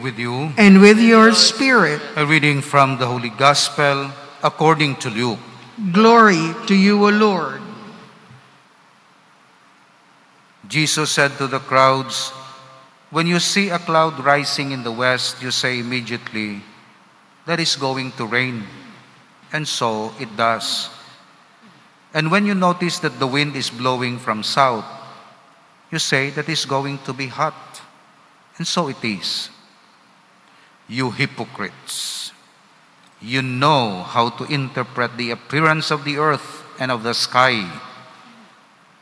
with you. And with your spirit. A reading from the Holy Gospel according to Luke. Glory to you, O Lord. Jesus said to the crowds, "When you see a cloud rising in the west, you say immediately, 'That is going to rain.' And so it does. And when you notice that the wind is blowing from south, you say that it's going to be hot. And so it is. You hypocrites, you know how to interpret the appearance of the earth and of the sky.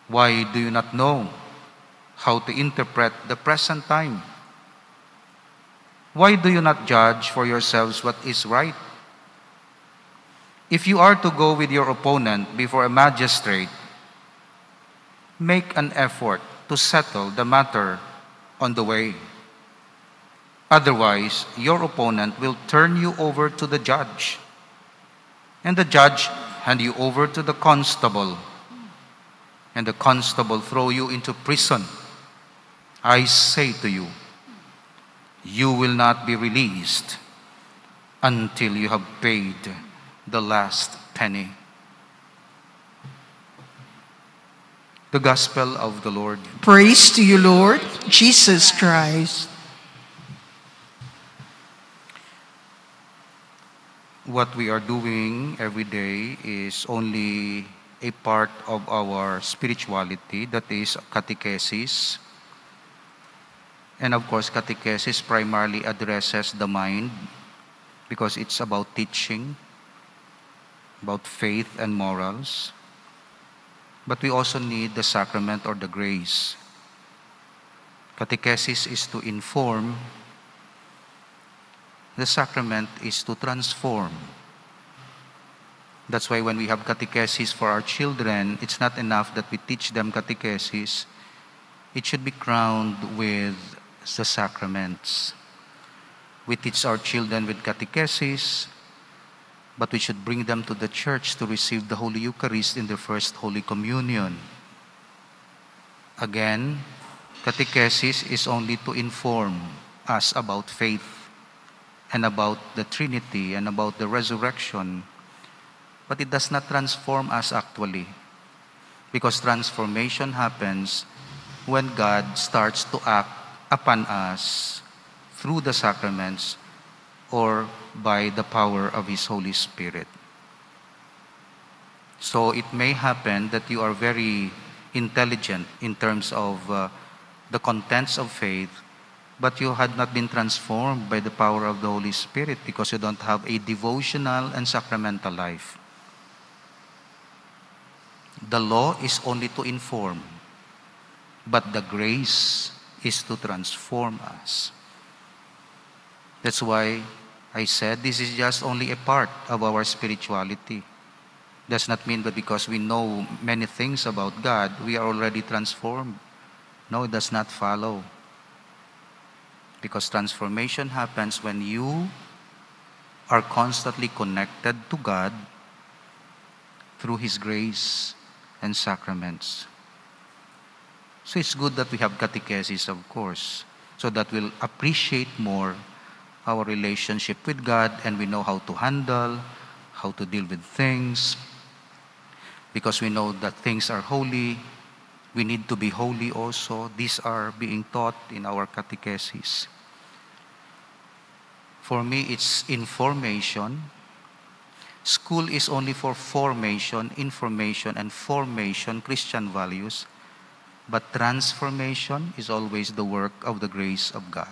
Why do you not know how to interpret the present time? Why do you not judge for yourselves what is right? If you are to go with your opponent before a magistrate, make an effort to settle the matter on the way. Otherwise, your opponent will turn you over to the judge, and the judge hand you over to the constable, and the constable throw you into prison. I say to you, you will not be released until you have paid the last penny." The Gospel of the Lord. Praise to you, Lord Jesus Christ. What we are doing every day is only a part of our spirituality, that is catechesis. And of course, catechesis primarily addresses the mind because it's about teaching, about faith and morals. But we also need the sacrament or the grace. Catechesis is to inform. The sacrament is to transform. That's why when we have catechesis for our children, it's not enough that we teach them catechesis. It should be crowned with the sacraments. We teach our children with catechesis, but we should bring them to the church to receive the Holy Eucharist in the first Holy Communion. Again, catechesis is only to inform us about faith and about the Trinity and about the resurrection, but it does not transform us actually, because transformation happens when God starts to act upon us through the sacraments or by the power of His Holy Spirit. So it may happen that you are very intelligent in terms of the contents of faith, but you had not been transformed by the power of the Holy Spirit because you don't have a devotional and sacramental life. The law is only to inform, but the grace is to transform us. That's why I said this is just only a part of our spirituality. Does not mean that because we know many things about God, we are already transformed. No, it does not follow. Because transformation happens when you are constantly connected to God through His grace and sacraments. So it's good that we have catechesis, of course, so that we'll appreciate more our relationship with God and we know how to handle, how to deal with things. Because we know that things are holy, we need to be holy also. These are being taught in our catechesis. For me, it's information. School is only for formation, information, and formation, Christian values. But transformation is always the work of the grace of God.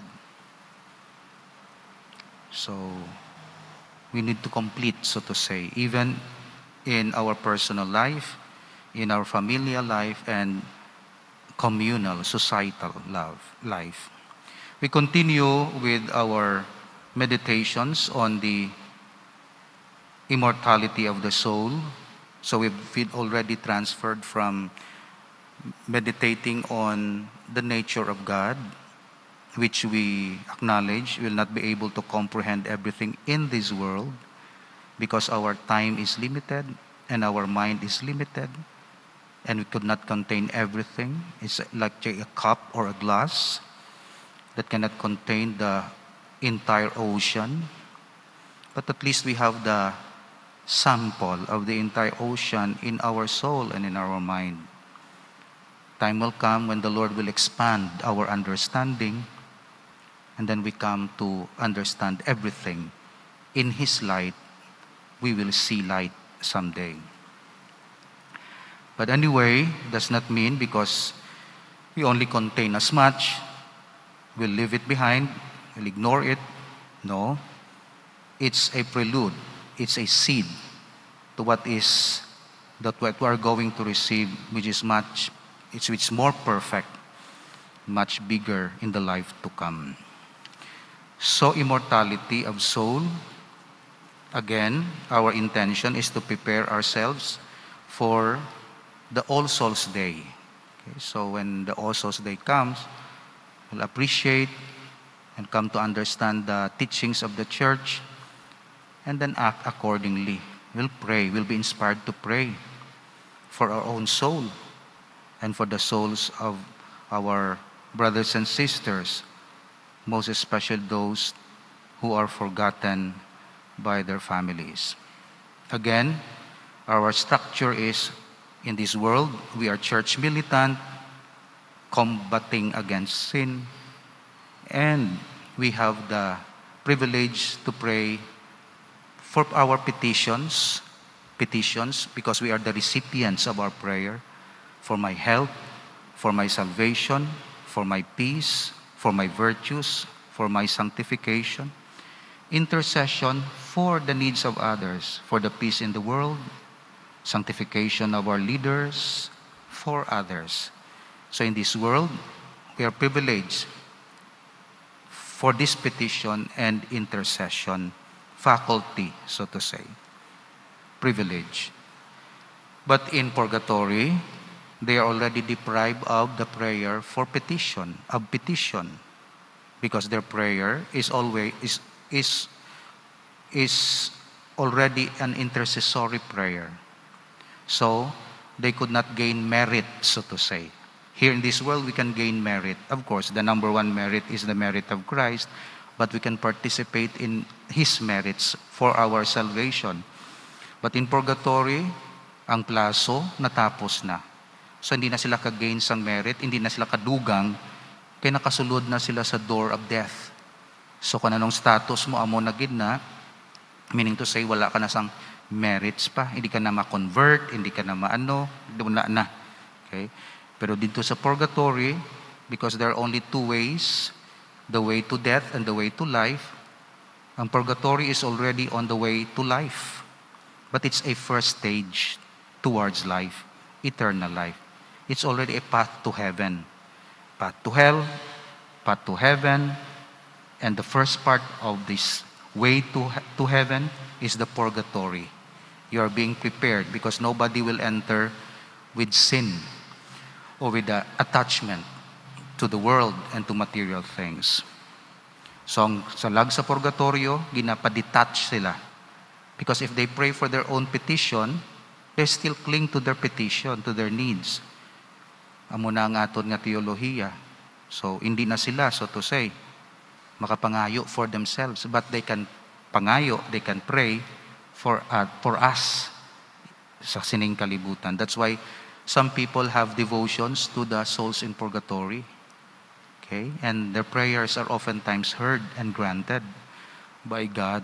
So, we need to complete, so to say, even in our personal life, in our familial life, and communal, societal life. We continue with our meditations on the immortality of the soul. So we've already transferred from meditating on the nature of God, which we acknowledge will not be able to comprehend everything in this world because our time is limited and our mind is limited and we could not contain everything. It's like a cup or a glass that cannot contain the entire ocean, but at least we have the sample of the entire ocean in our soul and in our mind. Time will come when the Lord will expand our understanding, and then we come to understand everything. In His light, we will see light someday. But anyway, does not mean because we only contain as much, we'll leave it behind, we'll ignore it. No. It's a prelude. It's a seed to what we are going to receive, which is more perfect, much bigger in the life to come. So immortality of soul, again, our intention is to prepare ourselves for the All Souls Day. Okay, so when the All Souls Day comes, we'll appreciate and come to understand the teachings of the church, and then act accordingly. We'll pray. We'll be inspired to pray for our own soul and for the souls of our brothers and sisters, most especially those who are forgotten by their families. Again, our structure is, in this world, we are church militant, combating against sin, and we have the privilege to pray for our petitions, because we are the recipients of our prayer, for my health, for my salvation, for my peace, for my virtues, for my sanctification. Intercession for the needs of others, for the peace in the world, sanctification of our leaders, for others. So in this world, we are privileged for this petition and intercession faculty, so to say, privilege. But in purgatory, they are already deprived of the prayer for petition, because their prayer is already an intercessory prayer. So they could not gain merit, so to say. Here in this world, we can gain merit. Of course, the number one merit is the merit of Christ, but we can participate in His merits for our salvation. But in purgatory, ang plaso natapos na. So hindi na sila kagain sang merit, hindi na sila kadugang, kaya nakasulod na sila sa door of death. So kung anong status mo, amo na gid na, meaning to say, wala ka na sang merits pa, hindi ka na ma-convert, hindi ka na maano, wala na. Okay? Pero dito sa purgatory, because there are only two ways, the way to death and the way to life, ang purgatory is already on the way to life. But it's a first stage towards life, eternal life. It's already a path to heaven. Path to hell, path to heaven, and the first part of this way to heaven is the purgatory. You are being prepared because nobody will enter with sin or with the attachment to the world and to material things. So sa lag sa purgatorio, ginapa-detach sila. Because if they pray for their own petition, they still cling to their petition, to their needs. Amo na ang aton nga teolohiya. So hindi na sila, so to say, makapangayo for themselves, but they can pangayo, they can pray for us sa sining kalibutan. That's why some people have devotions to the souls in purgatory. Okay? And their prayers are oftentimes heard and granted by God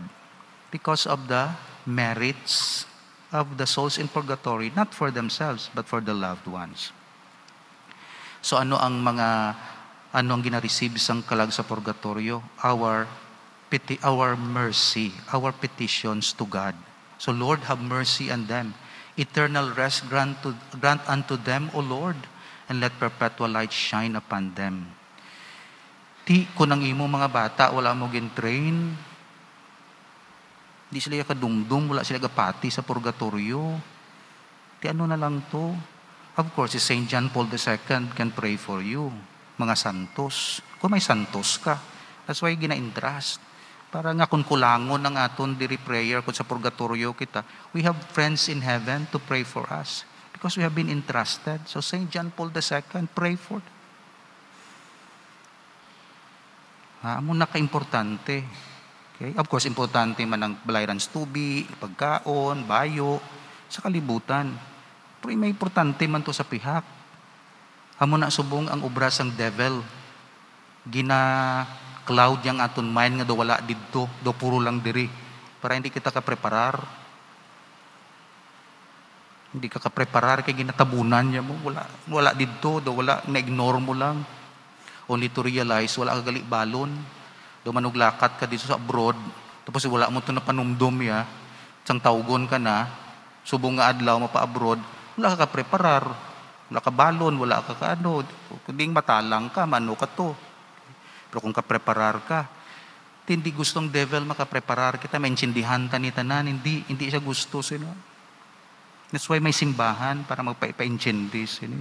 because of the merits of the souls in purgatory, not for themselves, but for the loved ones. So ano ang gina-receive sang kalag sa purgatorio? Our mercy, our petitions to God. So Lord, have mercy on them. Eternal rest grant unto them, O Lord, and let perpetual light shine upon them. Ti, kung ang imo mga bata, wala mo gin-train, di sila kadungdung, wala sila gapati sa purgatorio. Ti, ano na lang to? Of course, si St. John Paul II can pray for you. Mga santos. Kung may santos ka, that's why gina-entrust. Para nga kung kulangon ng aton diri prayer kung sa purgatorio kita, we have friends in heaven to pray for us because we have been entrusted. So St. John Paul II, pray for them. Amo na ka-importante. Okay? Of course, importante man ang balayran sa tubig, pagkaon, bayo, sa kalibutan. Pero may importante man to sa pihak. Amo na subong ang obra sang devil. Gina-cloud yang aton mind nga do wala didto, do puro lang diri. Para hindi kita ka-preparar. Hindi ka ka-preparar kay ginatabunan niya mo. Wala didto, do wala, na-ignore mo lang. Only to realize, wala ka gali balon. Do manuglakat ka dito sa abroad, tapos wala mo ito na panumdum ya, sang tawgon ka na, subong nga adlaw mapa-abroad, wala ka preparar, wala ka balon, wala ka kaano, kundi matalang ka, mano ka to. Pero kung ka-preparar ka, hindi gustong devil makapreparar kita, maintindihan ta ni tanan, hindi siya gusto sila. That's why may simbahan para magpa-intindi sila.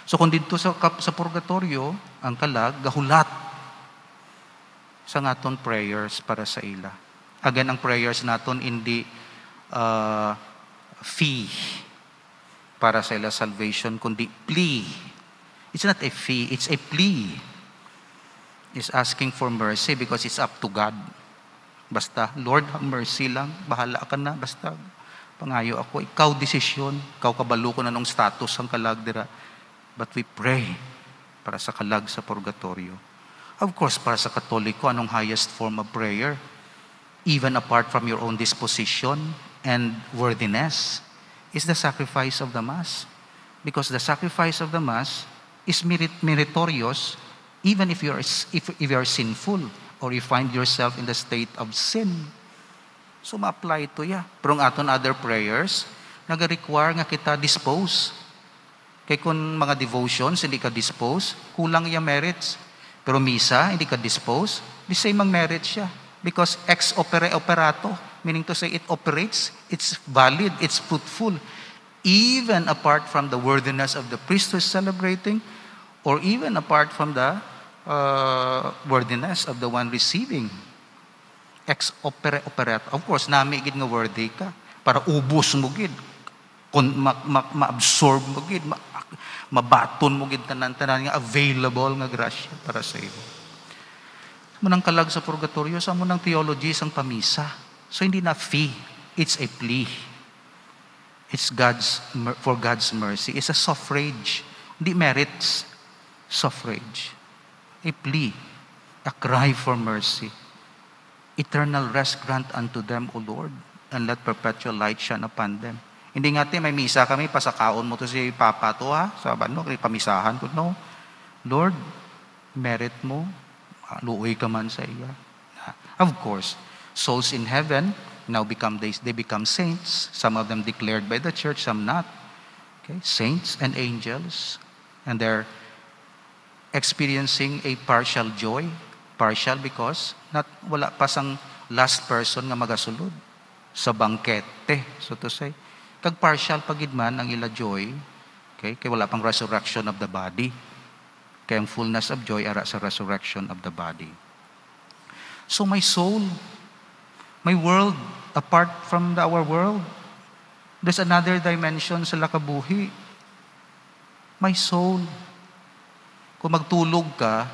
So kung dito sa purgatorio, ang kalag, gahulat sa naton prayers para sa ila. Again, ang prayers naton hindi fee para sa ila salvation, kundi plea. It's not a fee, it's a plea. It's asking for mercy because it's up to God. Basta, Lord, have mercy lang, bahala ka na, basta, pangayo ako, ikaw desisyon, ikaw kabalo ko na nung status ang kalag dira. But we pray para sa kalag sa purgatorio. Of course, para sa Katoliko, anong highest form of prayer? Even apart from your own disposition and worthiness, is the sacrifice of the Mass. Because the sacrifice of the Mass is meritorious even if you are sinful or you find yourself in the state of sin. So, ma-apply ito ya. Pero ang aton other prayers, nag-require nga kita dispose. Kaya kung mga devotions, hindi ka dispose, kulang yung merits. Pero misa, hindi ka dispose, the same ang merit siya. Because ex opere operato, meaning to say it operates, it's valid, it's fruitful. Even apart from the worthiness of the priest who is celebrating, or even apart from the worthiness of the one receiving. Ex opere operato. Of course, nami gid nga worthy ka, para ubos mo gid. Ma-absorb mo gid, mabaton mo gid tanan-tanan nga available nga grasya para sa iyo. Munang kalag sa purgatorio sa munang theology sang pamisa. So hindi na fee, it's a plea. It's for God's mercy. It's a suffrage. Hindi merits, suffrage. A plea, a cry for mercy. Eternal rest grant unto them, O Lord, and let perpetual light shine upon them. Hindi nga may misa kami, pasakaon mo to si Papa to ha, sa ano, pamisahan ko, no. Lord, merit mo, luoy ka man sa iya. Of course, souls in heaven, now they become saints. Some of them declared by the church, some not. Okay, saints and angels, and they're experiencing a partial joy. Partial because wala pa sang last person nga magasulod sa bangkete, so to say. Kag partial pagidman ang ila joy, okay, kay wala pang resurrection of the body. Kay ang fullness of joy ara sa resurrection of the body. So my soul, my world, apart from our world, there's another dimension sa lakabuhi. My soul, kung magtulog ka,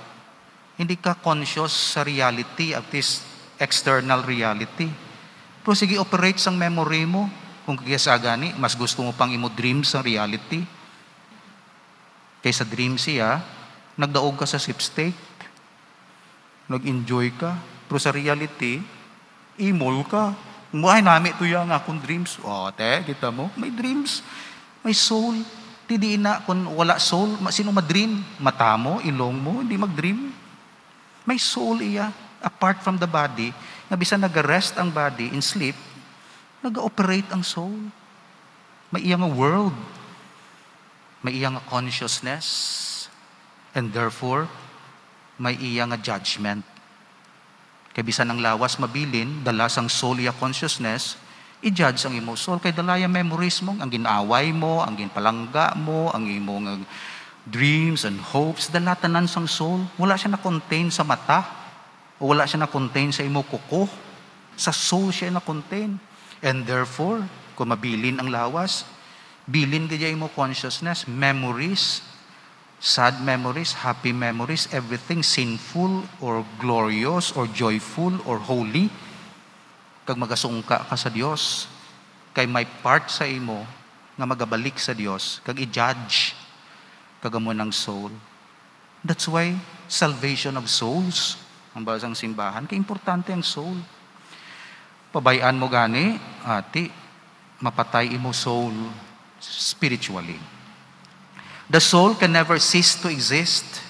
hindi ka conscious sa reality of this external reality. Pero sige, operate sang memory mo. Kung kaya gani, mas gusto mo pang imo-dream sa reality. Kaysa dream siya, nagdaog ka sa sweepstake, nag-enjoy ka, pero sa reality, imol ka. Ay, nami ito yung akong dreams. O, kita mo, may dreams. May soul. Tidiin na, kung wala soul, sino ma-dream? Mata mo, ilong mo, hindi mag-dream. May soul iya, apart from the body, na bisan nag-rest ang body in sleep, nag-operate ang soul. May iyang world. May iyang consciousness. And therefore, may iyang judgment. Kaya bisan ang lawas mabilin, dalas ang soul iya consciousness, i-judge ang imo soul. Kaya dalaya memories mo, ang ginaway mo, ang ginpalangga mo, ang imong dreams and hopes, dalatanan sang soul. Wala siya na-contain sa mata. O wala siya na-contain sa imo kuko. Sa soul siya na-contain. And therefore, kung mabilin ang lawas, bilin kaya mo consciousness, memories, sad memories, happy memories, everything sinful or glorious or joyful or holy, kag magasungka ka sa Dios, kay may part sa imo nga magabalik sa Dios, kag i-judge kagamo ng soul. That's why salvation of souls, ang basang simbahan, kay importante ang soul. Pabayaan mo gani, ati, mapatay imo soul spiritually. The soul can never cease to exist,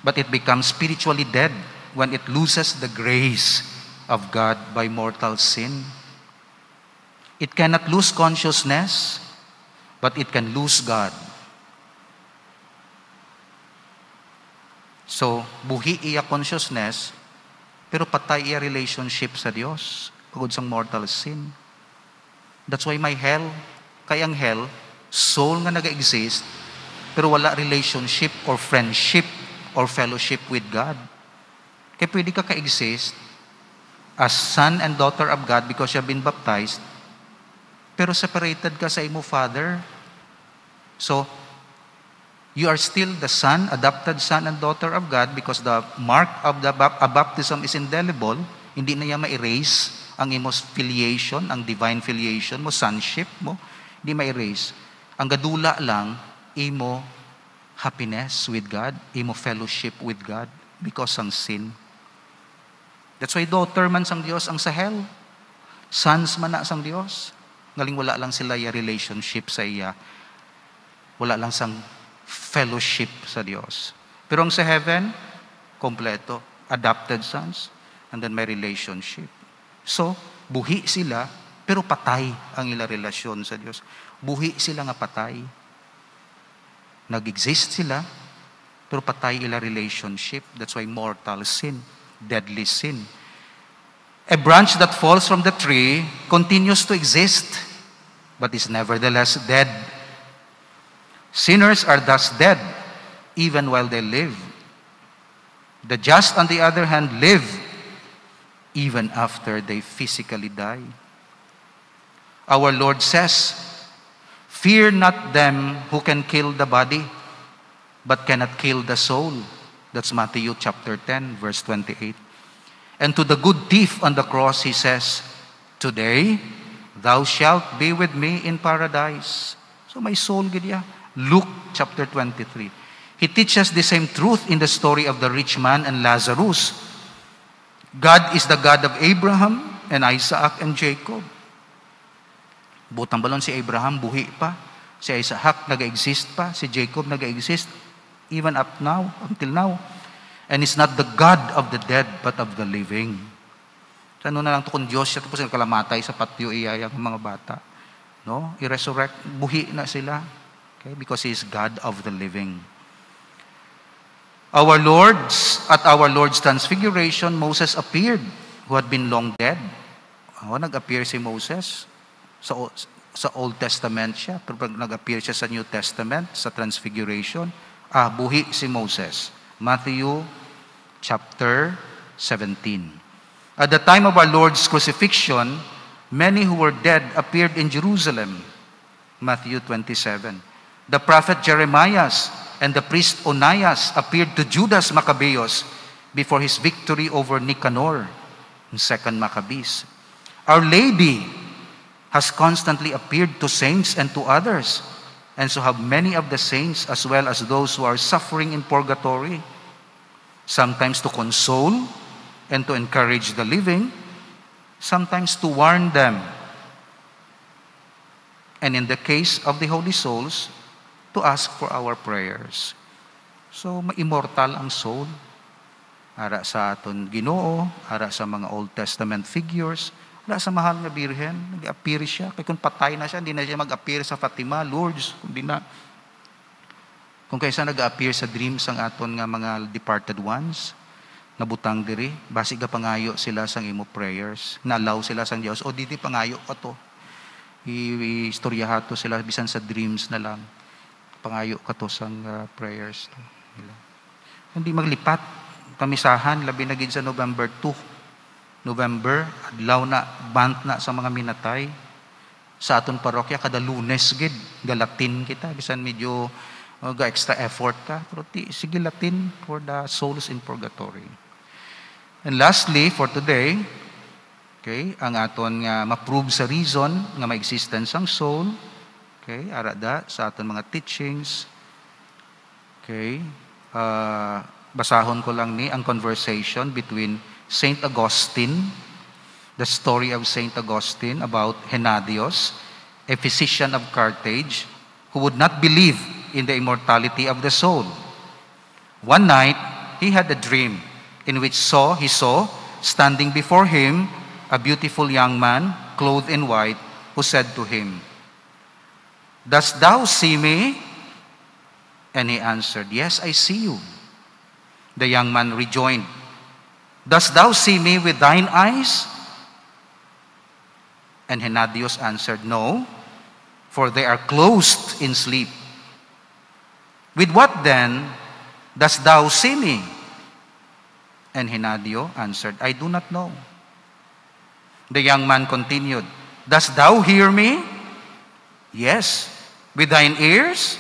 but it becomes spiritually dead when it loses the grace of God by mortal sin. It cannot lose consciousness, but it can lose God. So, buhi iya consciousness, pero patay iya relationship sa Dios, pagod sang mortal sin. That's why may hell. Kaya ang hell, soul nga nag-exist, pero wala relationship or friendship or fellowship with God. Kaya pwede ka ka-exist as son and daughter of God because you have been baptized, pero separated ka sa imo father. So, you are still the son, adopted son and daughter of God because the mark of the baptism is indelible. Hindi na niya ma-erase ang imo filiation, ang divine filiation mo, sonship mo. Hindi ma-erase. Ang gadula lang, imo happiness with God, imo fellowship with God because ang sin. That's why daughter man sang Dios ang sa hell. Sons man na sang Dios. Ngaling wala lang sila ya relationship sa iya. Wala lang sang fellowship sa Dios. Pero ang sa heaven, kompleto. Adopted sons, and then may relationship. So, buhi sila, pero patay ang ila relasyon sa Dios. Buhi sila nga patay. Nag-exist sila, pero patay ila relationship. That's why mortal sin, deadly sin. A branch that falls from the tree continues to exist, but is nevertheless dead. Sinners are thus dead, even while they live. The just, on the other hand, live, even after they physically die. Our Lord says, "Fear not them who can kill the body, but cannot kill the soul." That's Matthew chapter 10, verse 28. And to the good thief on the cross, he says, "Today, thou shalt be with me in paradise." So may soul gidya. Luke chapter 23. He teaches the same truth in the story of the rich man and Lazarus. God is the God of Abraham and Isaac and Jacob. Butang balon si Abraham, buhi pa. Si Isaac, nag-exist pa. Si Jacob, nag-exist. Even up now, until now. And it's not the God of the dead, but of the living. So, ano na lang ito kung Diyos siya, tapos kalamatay sa patio iyayang mga bata. No? I-resurrect, buhi na sila. Okay? Because He is God of the living. At our Lord's transfiguration, Moses appeared, who had been long dead. Nag-appear si Moses. Sa Old Testament siya, pero pag nag-appear siya sa New Testament, sa Transfiguration, buhi si Moses. Matthew chapter 17. At the time of our Lord's crucifixion, many who were dead appeared in Jerusalem. Matthew 27. The prophet Jeremiah and the priest Onias appeared to Judas Maccabeus before his victory over Nicanor in 2 Maccabees. Our Lady has constantly appeared to saints and to others, and so have many of the saints as well as those who are suffering in purgatory, sometimes to console and to encourage the living, sometimes to warn them, and in the case of the holy souls, to ask for our prayers. So, immortal ang soul. Ara sa aton Ginoo, ara sa mga Old Testament figures, wala sa mahal nga Birhen, nag-appear siya. Kaya kung patay na siya, hindi na siya mag-appear sa Fatima, Lourdes, kundi na. Kung kaysa nag-appear sa dreams ang aton nga mga departed ones, nabutang diri, basig ka pangayo sila sang imo prayers, na-allow sila sang Dios, o didi pangayo ka to. I-istoryahato sila, bisan sa dreams na lang. Pangayo ka to sang prayers. Hindi maglipat. Kamisahan, labi na gid sa November 2. November, adlaw na, bant na sa mga minatay. Sa aton parokya, kada Lunes gid, galatin kita. Bisan medyo Mag-extra effort ka, pero sige Latin for the souls in purgatory. And lastly, for today, okay, ang aton nga ma-prove sa reason nga may existence ang soul, okay, arada sa aton mga teachings. Okay, basahon ko lang ni ang conversation between Saint Augustine, the story of Saint Augustine about Hennadius, a physician of Carthage, who would not believe in the immortality of the soul. One night, he had a dream in which he saw standing before him a beautiful young man clothed in white, who said to him, "Dost thou see me?" And he answered, "Yes, I see you." The young man rejoined, "Dost thou see me with thine eyes?" And Hennadius answered, "No, for they are closed in sleep." "With what then dost thou see me?" And Hennadio answered, "I do not know." The young man continued, "Dost thou hear me?" "Yes." "With thine ears?"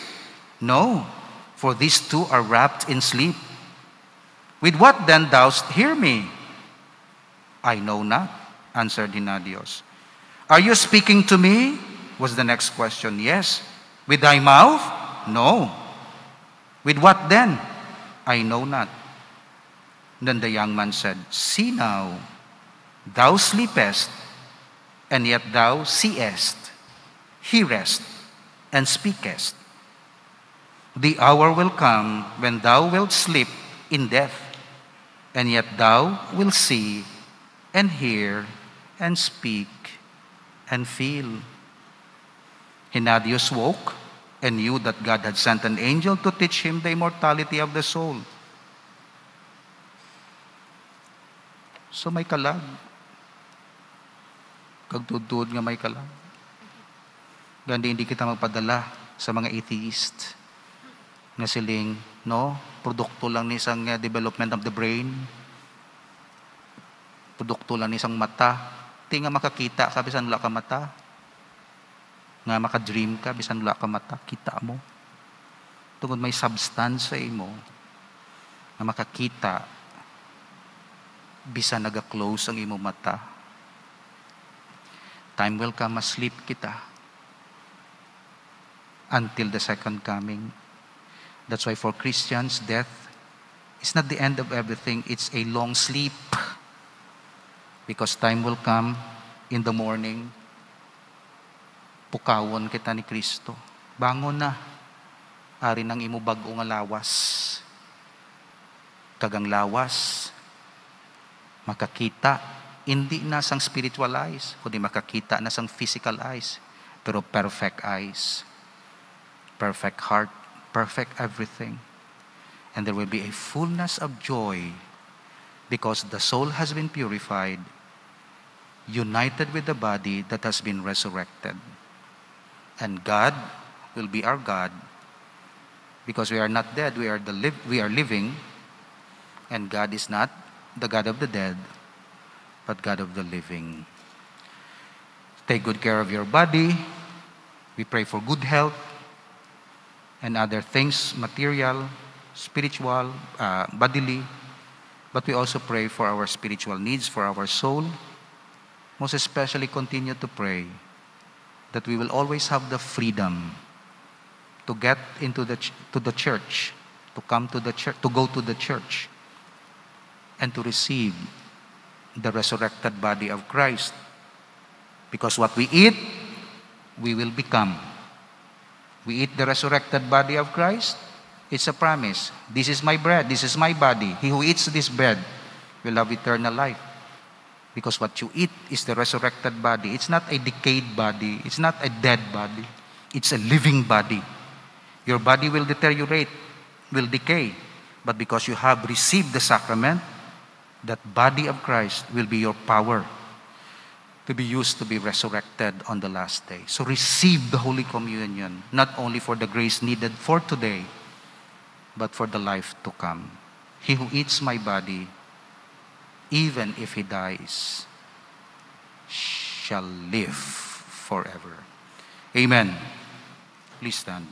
"No, for these two are wrapped in sleep." "With what then dost hear me?" "I know not," answered Hennadius. "Are you speaking to me?" was the next question. "Yes." "With thy mouth?" "No." "With what then?" "I know not." Then the young man said, "See now, thou sleepest, and yet thou seest, hearest, and speakest. The hour will come when thou wilt sleep in death, and yet thou wilt see, and hear, and speak, and feel." Hennadius woke and knew that God had sent an angel to teach him the immortality of the soul. So may kalag. Kagtudtud nga may kalag. Gandi hindi kita magpadala sa mga atheist nga siling, no, produkto lang ni isang development of the brain. Produkto lang ni isang mata. Di nga makakita ka, bisan wala ka mata. Nga makadream ka, bisan wala ka mata, kita mo. Tungod may substance sa imo na makakita, bisan naga-close ang imo mata. Time will come, masleep kita until the second coming. That's why for Christians, death is not the end of everything. It's a long sleep. Because time will come in the morning, pukawon kita ni Kristo. Bangon na. Ari nang imo bag-o nga lawas. Kagang lawas, makakita, hindi na sang spiritual eyes, kundi makakita na sang physical eyes, pero perfect eyes, perfect heart, perfect everything. And there will be a fullness of joy because the soul has been purified, united with the body that has been resurrected. And God will be our God because we are not dead, we are living, and God is not the God of the dead, but God of the living. Take good care of your body. We pray for good health and other things, material, spiritual, bodily. But we also pray for our spiritual needs, for our soul. Most especially continue to pray that we will always have the freedom to get into to the church, to come to the church, to go to the church, and to receive the resurrected body of Christ. Because what we eat, we will become. We eat the resurrected body of Christ. It's a promise. This is my bread. This is my body. He who eats this bread will have eternal life. Because what you eat is the resurrected body. It's not a decayed body. It's not a dead body. It's a living body. Your body will deteriorate, will decay. But because you have received the sacrament, that body of Christ will be your power to be used to be resurrected on the last day. So receive the Holy Communion, not only for the grace needed for today, but for the life to come. He who eats my body, even if he dies, shall live forever. Amen. Please stand.